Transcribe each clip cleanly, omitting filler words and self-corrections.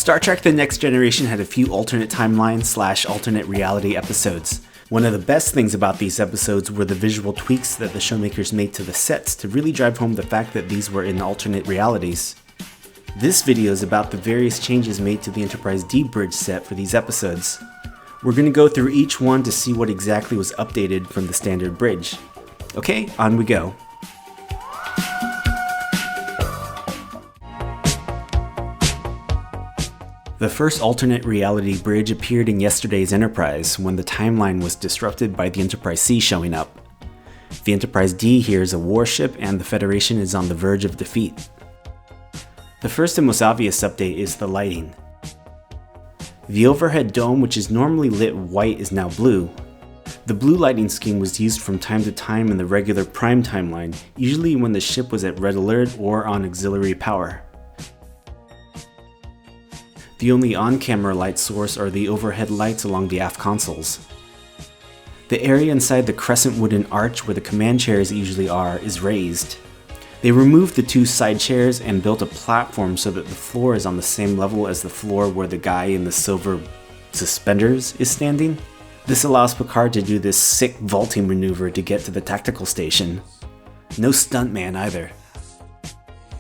Star Trek The Next Generation had a few alternate timeline / alternate reality episodes. One of the best things about these episodes were the visual tweaks that the showmakers made to the sets to really drive home the fact that these were in alternate realities. This video is about the various changes made to the Enterprise D bridge set for these episodes. We're going to go through each one to see what exactly was updated from the standard bridge. Okay, on we go. The first alternate reality bridge appeared in yesterday's Enterprise when the timeline was disrupted by the Enterprise C showing up. The Enterprise D here is a warship and the Federation is on the verge of defeat. The first and most obvious update is the lighting. The overhead dome, which is normally lit white, is now blue. The blue lighting scheme was used from time to time in the regular Prime timeline, usually when the ship was at red alert or on auxiliary power. The only on-camera light source are the overhead lights along the aft consoles. The area inside the crescent wooden arch where the command chairs usually are is raised. They removed the two side chairs and built a platform so that the floor is on the same level as the floor where the guy in the silver suspenders is standing. This allows Picard to do this sick vaulting maneuver to get to the tactical station. No stuntman either.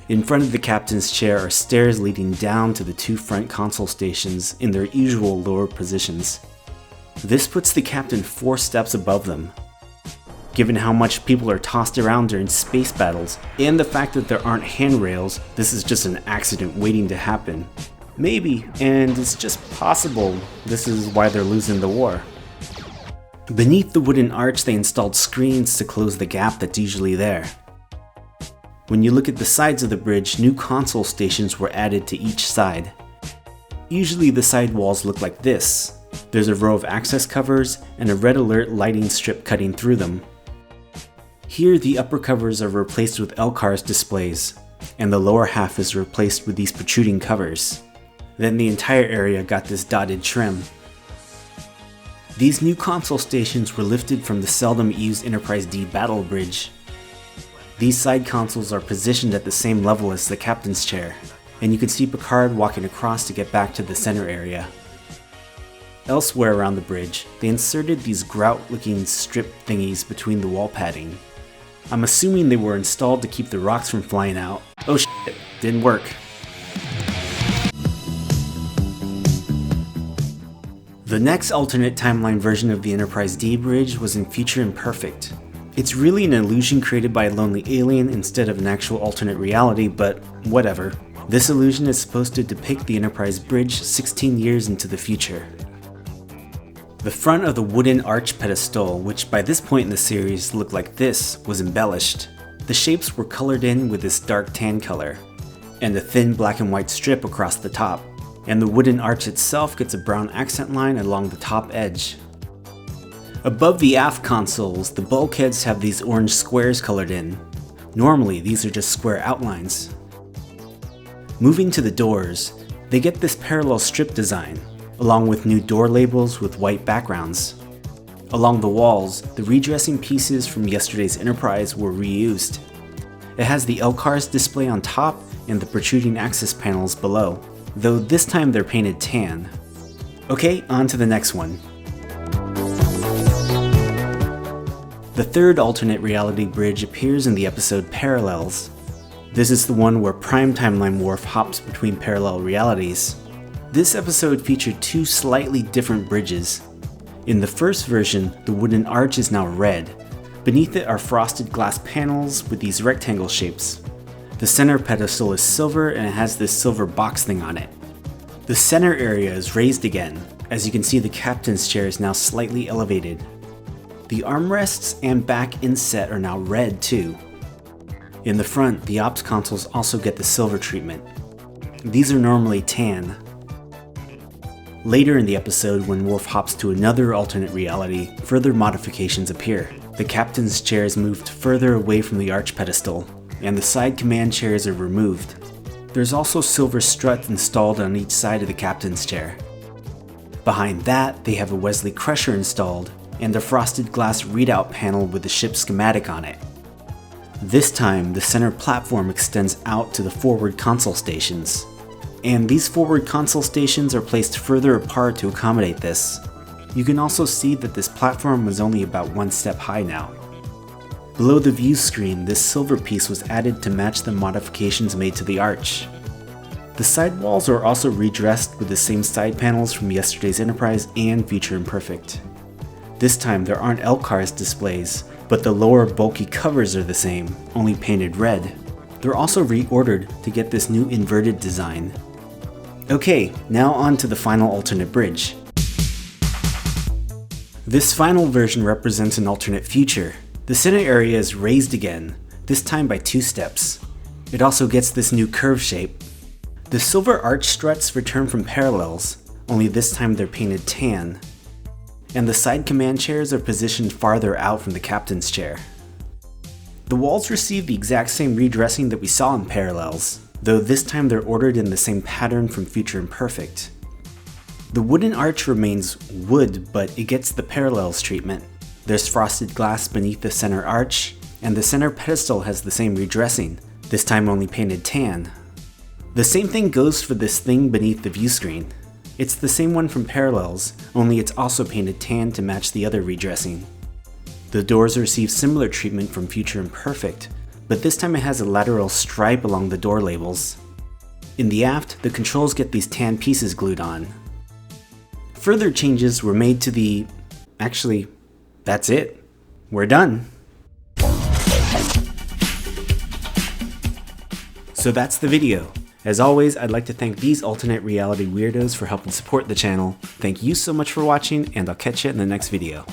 In front of the captain's chair are stairs leading down to the two front console stations in their usual lower positions. This puts the captain 4 steps above them. Given how much people are tossed around during space battles, and the fact that there aren't handrails, this is just an accident waiting to happen. Maybe, and it's just possible, this is why they're losing the war. Beneath the wooden arch, they installed screens to close the gap that's usually there. When you look at the sides of the bridge, new console stations were added to each side. Usually the side walls look like this. There's a row of access covers and a red alert lighting strip cutting through them. Here the upper covers are replaced with LCARS displays, and the lower half is replaced with these protruding covers. Then the entire area got this dotted trim. These new console stations were lifted from the seldom used Enterprise D battle bridge. These side consoles are positioned at the same level as the captain's chair, and you can see Picard walking across to get back to the center area. Elsewhere around the bridge, they inserted these grout-looking strip thingies between the wall padding. I'm assuming they were installed to keep the rocks from flying out. Oh shit, didn't work. The next alternate timeline version of the Enterprise D bridge was in future Imperfect. It's really an illusion created by a lonely alien instead of an actual alternate reality, but whatever. This illusion is supposed to depict the Enterprise bridge 16 years into the future. The front of the wooden arch pedestal, which by this point in the series looked like this, was embellished. The shapes were colored in with this dark tan color, and a thin black and white strip across the top. And the wooden arch itself gets a brown accent line along the top edge. Above the aft consoles, the bulkheads have these orange squares colored in. Normally, these are just square outlines. Moving to the doors, they get this parallel strip design, along with new door labels with white backgrounds. Along the walls, the redressing pieces from yesterday's Enterprise were reused. It has the LCARS display on top and the protruding access panels below, though this time they're painted tan. Okay, on to the next one. The third alternate reality bridge appears in the episode Parallels. This is the one where Prime Timeline Worf hops between parallel realities. This episode featured 2 slightly different bridges. In the first version, the wooden arch is now red. Beneath it are frosted glass panels with these rectangle shapes. The center pedestal is silver and it has this silver box thing on it. The center area is raised again. As you can see, the captain's chair is now slightly elevated. The armrests and back inset are now red too. In the front, the ops consoles also get the silver treatment. These are normally tan. Later in the episode, when Worf hops to another alternate reality, further modifications appear. The captain's chair is moved further away from the arch pedestal, and the side command chairs are removed. There's also silver struts installed on each side of the captain's chair. Behind that, they have a Wesley Crusher installed, and a frosted glass readout panel with the ship's schematic on it. This time, the center platform extends out to the forward console stations. and these forward console stations are placed further apart to accommodate this. You can also see that this platform was only about one step high now. Below the view screen, this silver piece was added to match the modifications made to the arch. The side walls are also redressed with the same side panels from yesterday's Enterprise and future Imperfect. This time there aren't LCARS displays, but the lower bulky covers are the same, only painted red. They're also reordered to get this new inverted design. Okay, now on to the final alternate bridge. This final version represents an alternate future. The center area is raised again, this time by 2 steps. It also gets this new curve shape. The silver arch struts return from parallels, only this time they're painted tan. And the side command chairs are positioned farther out from the captain's chair. The walls receive the exact same redressing that we saw in parallels, though this time they're ordered in the same pattern from future Imperfect. The wooden arch remains wood, but it gets the parallels treatment. There's frosted glass beneath the center arch, and the center pedestal has the same redressing, this time only painted tan. The same thing goes for this thing beneath the view screen. It's the same one from parallels, only it's also painted tan to match the other redressing. The doors receive similar treatment from future Imperfect, but this time it has a lateral stripe along the door labels. In the aft, the controls get these tan pieces glued on. Further changes were made to the... Actually, that's it. We're done. So that's the video. As always, I'd like to thank these alternate reality weirdos for helping support the channel. Thank you so much for watching, and I'll catch you in the next video.